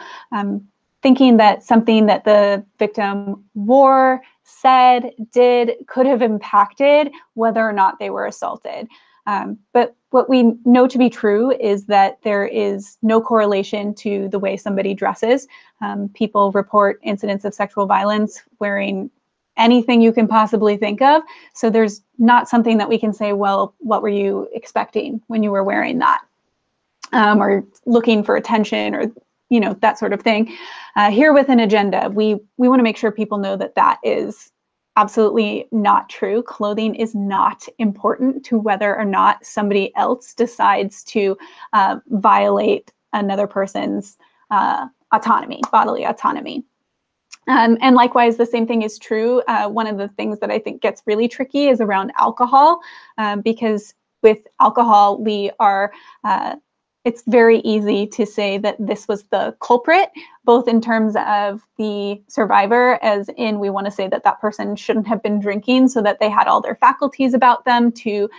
thinking that something that the victim wore, said, did, could have impacted whether or not they were assaulted. But what we know to be true is that there is no correlation to the way somebody dresses. People report incidents of sexual violence wearing anything you can possibly think of. So there's not something that we can say, well, what were you expecting when you were wearing that? Or looking for attention, or you know, that sort of thing. Here with an agenda, we want to make sure people know that that is absolutely not true. Clothing is not important to whether or not somebody else decides to violate another person's autonomy, bodily autonomy. And likewise, the same thing is true. One of the things that I think gets really tricky is around alcohol, because with alcohol, we are, it's very easy to say that this was the culprit, both in terms of the survivor, as in we want to say that that person shouldn't have been drinking so that they had all their faculties about them to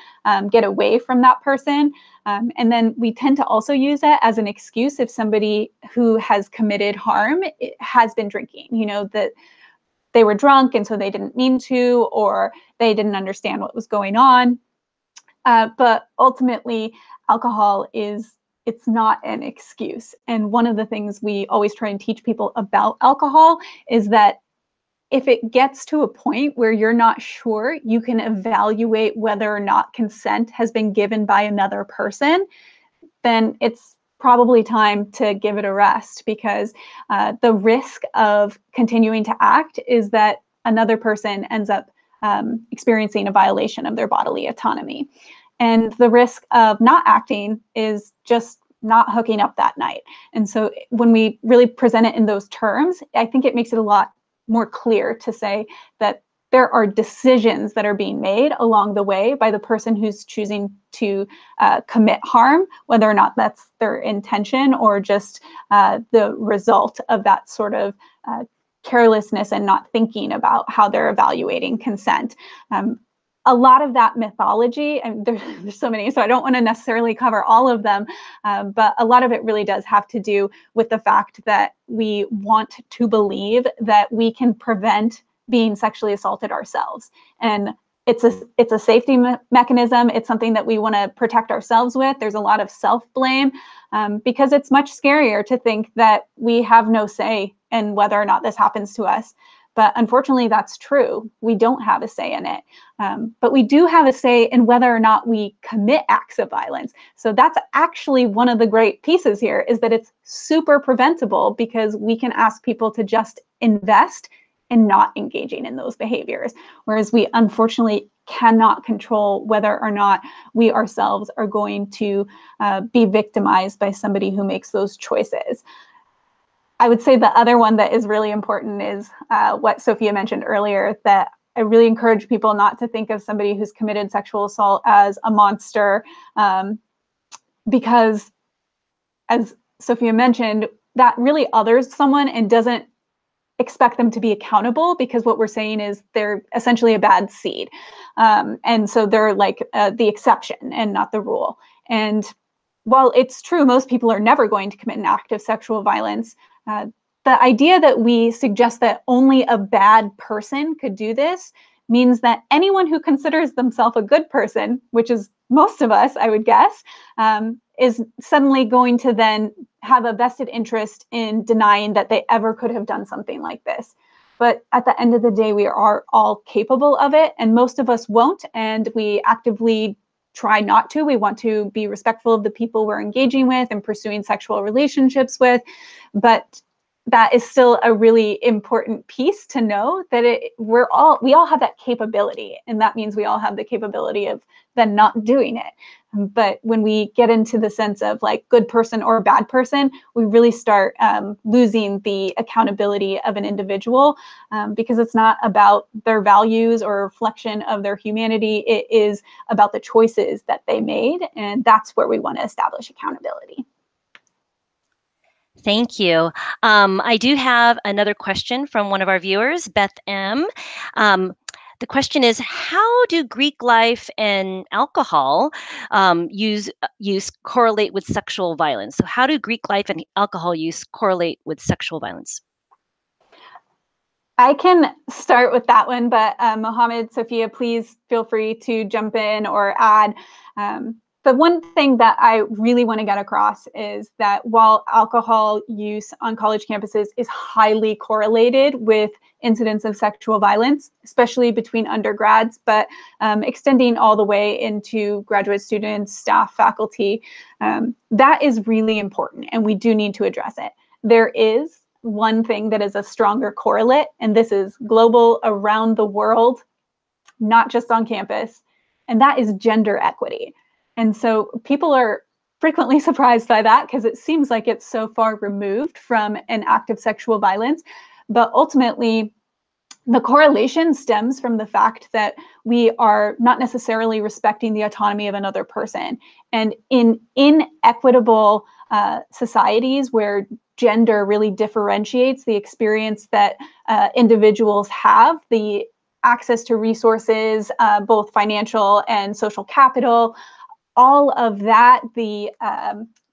get away from that person. And then we tend to also use it as an excuse if somebody who has committed harm has been drinking, you know, that they were drunk and so they didn't mean to, or they didn't understand what was going on. But ultimately, alcohol it's not an excuse. And one of the things we always try and teach people about alcohol is that if it gets to a point where you're not sure, you can evaluate whether or not consent has been given by another person, then it's probably time to give it a rest, because the risk of continuing to act is that another person ends up experiencing a violation of their bodily autonomy. And the risk of not acting is just not hooking up that night. And so when we really present it in those terms, I think it makes it a lot more clear to say that there are decisions that are being made along the way by the person who's choosing to commit harm, whether or not that's their intention or just the result of that sort of carelessness and not thinking about how they're evaluating consent. A lot of that mythology, and there's so many, so I don't want to necessarily cover all of them, but a lot of it really does have to do with the fact that we want to believe that we can prevent being sexually assaulted ourselves. And it's a safety mechanism. It's something that we want to protect ourselves with. There's a lot of self-blame because it's much scarier to think that we have no say in whether or not this happens to us. But unfortunately, that's true. We don't have a say in it. But we do have a say in whether or not we commit acts of violence. So that's actually one of the great pieces here, is that it's super preventable because we can ask people to just invest in not engaging in those behaviors. Whereas we unfortunately cannot control whether or not we ourselves are going to be victimized by somebody who makes those choices. I would say the other one that is really important is what Sophia mentioned earlier, that I really encourage people not to think of somebody who's committed sexual assault as a monster, because, as Sophia mentioned, that really others someone and doesn't expect them to be accountable, because what we're saying is they're essentially a bad seed. And so they're like the exception and not the rule. And while it's true, most people are never going to commit an act of sexual violence, the idea that we suggest that only a bad person could do this means that anyone who considers themselves a good person, which is most of us, I would guess, is suddenly going to then have a vested interest in denying that they ever could have done something like this. But at the end of the day, we are all capable of it, and most of us won't, and we actively try not to. We want to be respectful of the people we're engaging with and pursuing sexual relationships with, but that is still a really important piece to know, that we all have that capability, and that means we all have the capability of then not doing it. But when we get into the sense of like good person or bad person, we really start losing the accountability of an individual, because it's not about their values or reflection of their humanity. It is about the choices that they made, and that's where we want to establish accountability. Thank you. I do have another question from one of our viewers, Beth M. The question is, how do Greek life and alcohol use correlate with sexual violence? So how do Greek life and alcohol use correlate with sexual violence? I can start with that one, but Mohammed, Sophia, please feel free to jump in or add. The one thing that I really want to get across is that while alcohol use on college campuses is highly correlated with incidents of sexual violence, especially between undergrads, but extending all the way into graduate students, staff, faculty, that is really important, and we do need to address it. there is one thing that is a stronger correlate, and this is global, around the world, not just on campus, and that is gender equity. And so people are frequently surprised by that because it seems like it's so far removed from an act of sexual violence. But ultimately, the correlation stems from the fact that we are not necessarily respecting the autonomy of another person. And in inequitable societies where gender really differentiates the experience that individuals have, the access to resources, both financial and social capital, all of that, the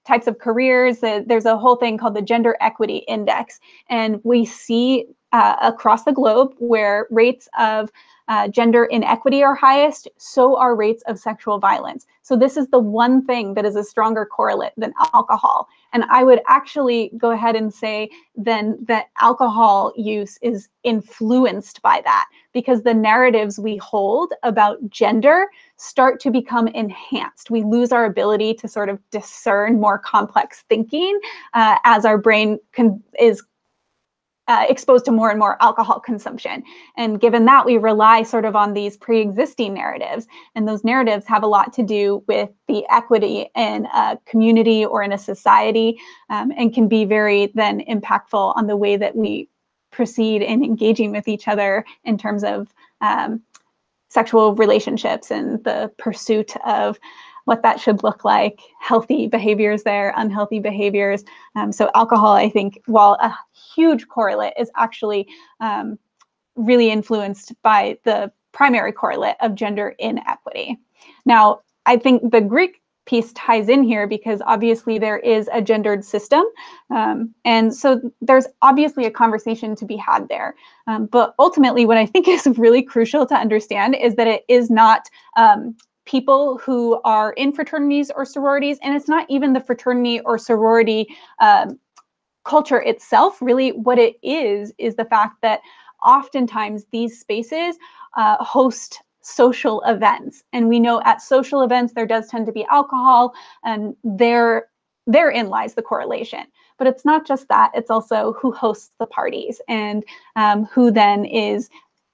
types of careers, there's a whole thing called the Gender Equity Index. And we see across the globe where rates of gender inequity are highest, so are rates of sexual violence. So this is the one thing that is a stronger correlate than alcohol. And I would actually go ahead and say then that alcohol use is influenced by that, because the narratives we hold about gender start to become enhanced. We lose our ability to sort of discern more complex thinking as our brain is exposed to more and more alcohol consumption. And given that, we rely sort of on these pre-existing narratives. And those narratives have a lot to do with the equity in a community or in a society, and can be very then impactful on the way that we proceed in engaging with each other in terms of sexual relationships and the pursuit of what that should look like, healthy behaviors there, unhealthy behaviors. So alcohol, I think, while a huge correlate, is actually really influenced by the primary correlate of gender inequity. Now, I think the Greek piece ties in here because obviously there is a gendered system. And so there's obviously a conversation to be had there. But ultimately, what I think is really crucial to understand is that it is not people who are in fraternities or sororities, and it's not even the fraternity or sorority culture itself. Really, what it is the fact that oftentimes these spaces host social events. And we know at social events, there does tend to be alcohol, and therein lies the correlation. But it's not just that, it's also who hosts the parties and who then is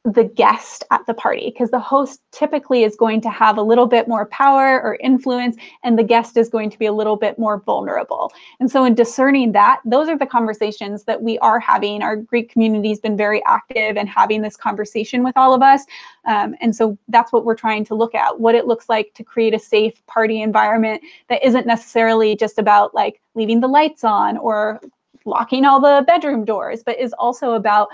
the guest at the party, because the host typically is going to have a little bit more power or influence, and the guest is going to be a little bit more vulnerable. And so in discerning that, those are the conversations that we are having. Our Greek community has been very active in having this conversation with all of us. And so that's what we're trying to look at, what it looks like to create a safe party environment that isn't necessarily just about like leaving the lights on or locking all the bedroom doors, but is also about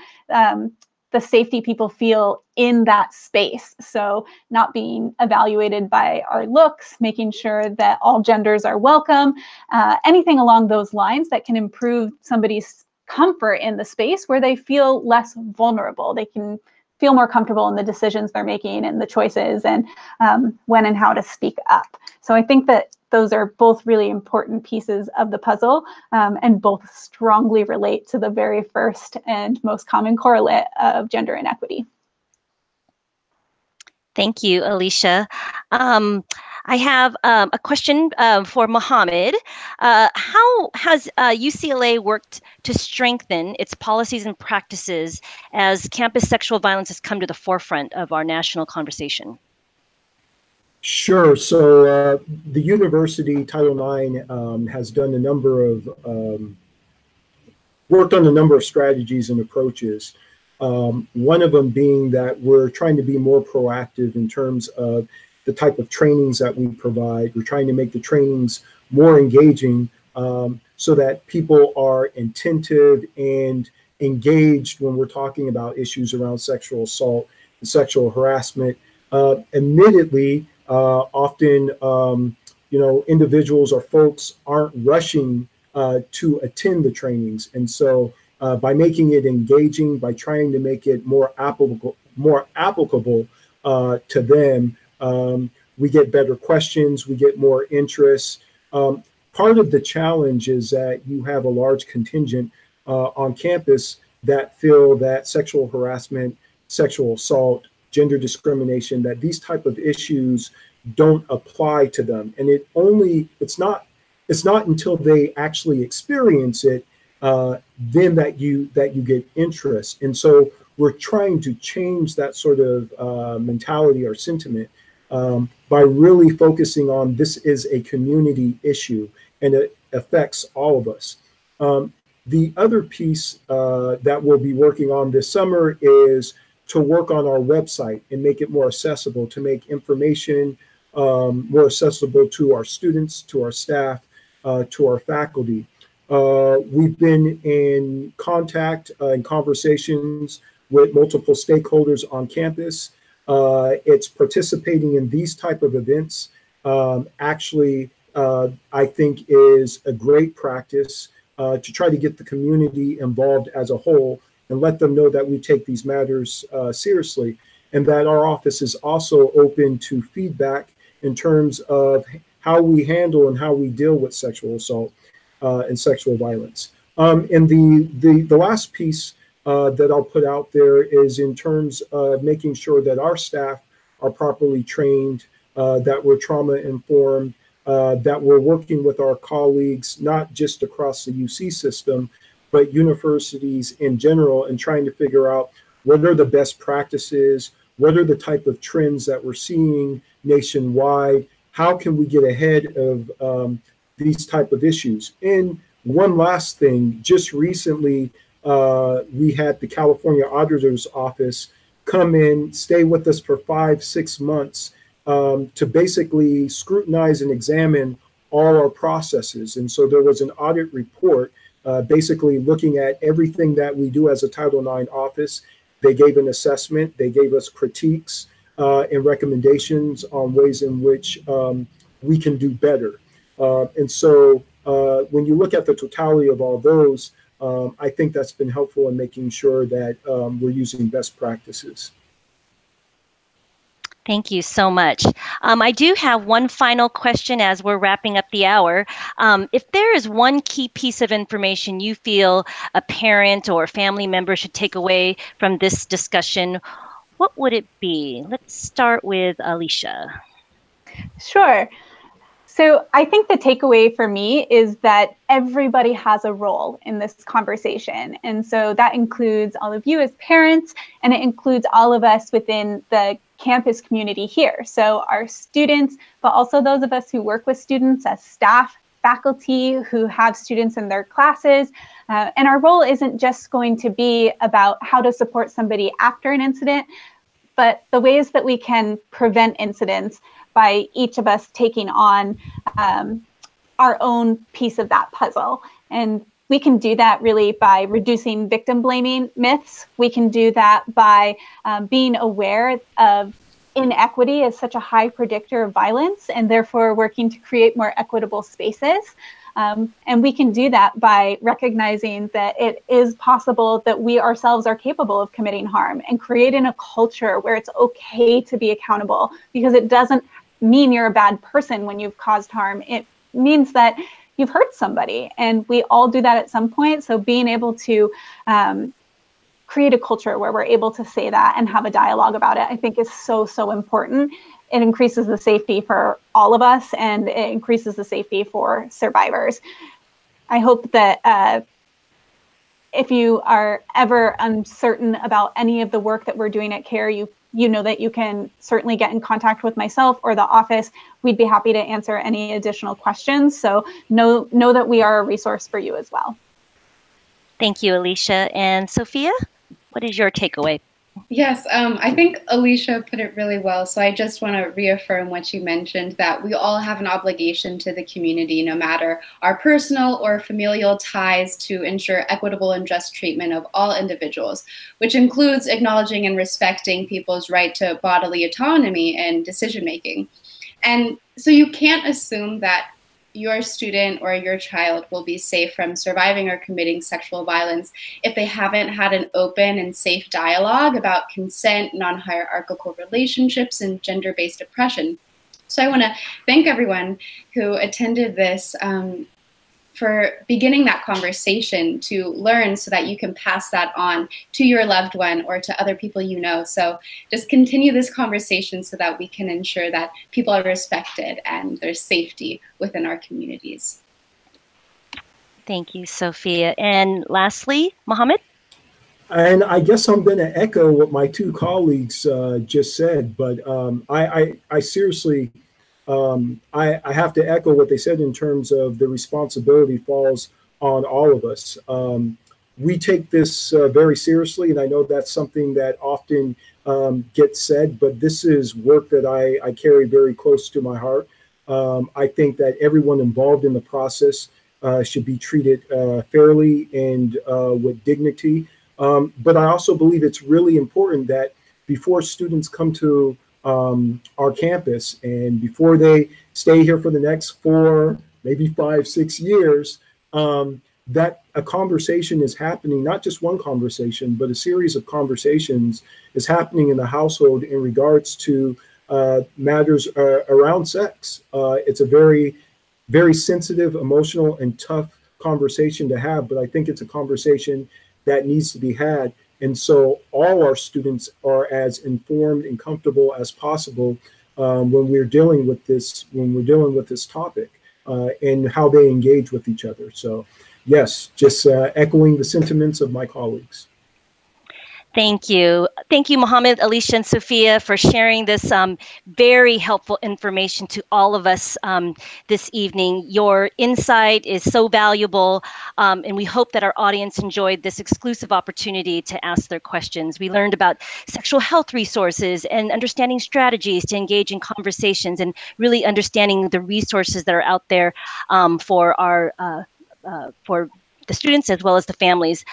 the safety people feel in that space. So not being evaluated by our looks, making sure that all genders are welcome, anything along those lines that can improve somebody's comfort in the space where they feel less vulnerable. They can feel more comfortable in the decisions they're making and the choices and when and how to speak up. So I think that those are both really important pieces of the puzzle, and both strongly relate to the very first and most common correlate of gender inequity. Thank you, Alicia. I have a question for Mohammed. How has UCLA worked to strengthen its policies and practices as campus sexual violence has come to the forefront of our national conversation? Sure. So the university, Title IX, has done a number of, worked on a number of strategies and approaches. One of them being that we're trying to be more proactive in terms of the type of trainings that we provide. We're trying to make the trainings more engaging so that people are attentive and engaged when we're talking about issues around sexual assault and sexual harassment. Admittedly, often, individuals or folks aren't rushing to attend the trainings. And so by making it engaging, by trying to make it more applicable to them, we get better questions, we get more interest. Part of the challenge is that you have a large contingent on campus that feel that sexual harassment, sexual assault, gender discrimination, that these type of issues don't apply to them. And it's not until they actually experience it then that you get interest. And so we're trying to change that sort of mentality or sentiment by really focusing on this is a community issue and it affects all of us. The other piece that we'll be working on this summer is to work on our website and make it more accessible, to make information more accessible to our students, to our staff, to our faculty. We've been in contact and conversations with multiple stakeholders on campus. It's participating in these type of events actually, I think, is a great practice to try to get the community involved as a whole and let them know that we take these matters seriously, and that our office is also open to feedback in terms of how we handle and how we deal with sexual assault and sexual violence. And the last piece that I'll put out there is in terms of making sure that our staff are properly trained, that we're trauma informed, that we're working with our colleagues, not just across the UC system, but universities in general, and trying to figure out what are the best practices, what are the type of trends that we're seeing nationwide, how can we get ahead of these type of issues. And one last thing, just recently, we had the California Auditor's Office come in, stay with us for 5-6 months to basically scrutinize and examine all our processes. And so there was an audit report basically looking at everything that we do as a Title IX office. They gave an assessment, they gave us critiques and recommendations on ways in which we can do better. And so when you look at the totality of all those, I think that's been helpful in making sure that we're using best practices. Thank you so much. I do have one final question as we're wrapping up the hour. If there is one key piece of information you feel a parent or family member should take away from this discussion, what would it be? Let's start with Alicia. Sure. So I think the takeaway for me is that everybody has a role in this conversation. And so that includes all of you as parents, and it includes all of us within the campus community here. So our students, but also those of us who work with students as staff, faculty who have students in their classes. And our role isn't just going to be about how to support somebody after an incident, but the ways that we can prevent incidents by each of us taking on our own piece of that puzzle. And we can do that really by reducing victim blaming myths. We can do that by being aware of inequity as such a high predictor of violence, and therefore working to create more equitable spaces. And we can do that by recognizing that it is possible that we ourselves are capable of committing harm, and creating a culture where it's okay to be accountable, because it doesn't mean you're a bad person when you've caused harm. It means that you've hurt somebody, and we all do that at some point. So being able to create a culture where we're able to say that and have a dialogue about it, I think is so, so important. It increases the safety for all of us, and it increases the safety for survivors. I hope that if you are ever uncertain about any of the work that we're doing at CARE, you know that you can certainly get in contact with myself or the office. We'd be happy to answer any additional questions. So know that we are a resource for you as well. Thank you, Alicia. And Sophia, what is your takeaway? Yes, I think Alicia put it really well. So I just want to reaffirm what you mentioned, that we all have an obligation to the community, no matter our personal or familial ties, to ensure equitable and just treatment of all individuals, which includes acknowledging and respecting people's right to bodily autonomy and decision-making. And so you can't assume that your student or your child will be safe from surviving or committing sexual violence if they haven't had an open and safe dialogue about consent, non-hierarchical relationships, and gender-based oppression. So I want to thank everyone who attended this for beginning that conversation to learn, so that you can pass that on to your loved one or to other people you know. So just continue this conversation so that we can ensure that people are respected and there's safety within our communities. Thank you, Sophia. And lastly, Mohammed? And I guess I'm going to echo what my two colleagues just said, but I seriously, I have to echo what they said in terms of the responsibility falls on all of us. We take this very seriously, and I know that's something that often gets said, but this is work that I carry very close to my heart. I think that everyone involved in the process should be treated fairly and with dignity. But I also believe it's really important that before students come to our campus and before they stay here for the next 4, maybe 5, 6 years, that a conversation is happening, not just one conversation, but a series of conversations is happening in the household in regards to matters around sex. It's a very, very sensitive, emotional, and tough conversation to have, but I think it's a conversation that needs to be had. And so all our students are as informed and comfortable as possible when we're dealing with this topic and how they engage with each other. So yes, just echoing the sentiments of my colleagues. Thank you. Thank you, Mohammed, Alicia, and Sophia, for sharing this very helpful information to all of us this evening. Your insight is so valuable, and we hope that our audience enjoyed this exclusive opportunity to ask their questions. We learned about sexual health resources and understanding strategies to engage in conversations and really understanding the resources that are out there for our for the students as well as the families.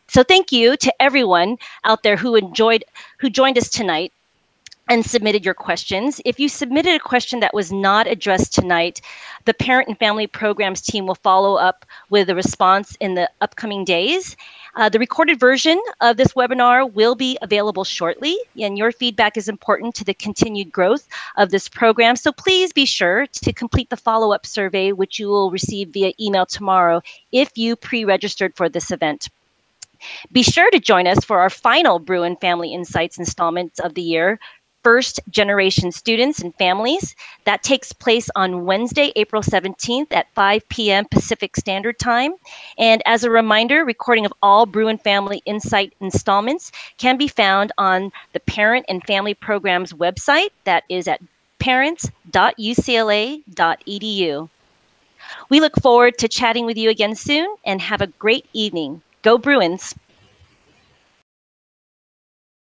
So thank you to everyone out there who joined us tonight and submitted your questions. If you submitted a question that was not addressed tonight, the Parent and Family Programs team will follow up with a response in the upcoming days. The recorded version of this webinar will be available shortly, and your feedback is important to the continued growth of this program. So please be sure to complete the follow-up survey, which you will receive via email tomorrow if you pre-registered for this event. Be sure to join us for our final Bruin Family Insights installment of the year, First Generation Students and Families. That takes place on Wednesday, April 17th at 5 p.m. Pacific Standard Time. And as a reminder, recording of all Bruin Family Insight installments can be found on the Parent and Family Programs website. That is at parents.ucla.edu. We look forward to chatting with you again soon, and have a great evening. Go Bruins!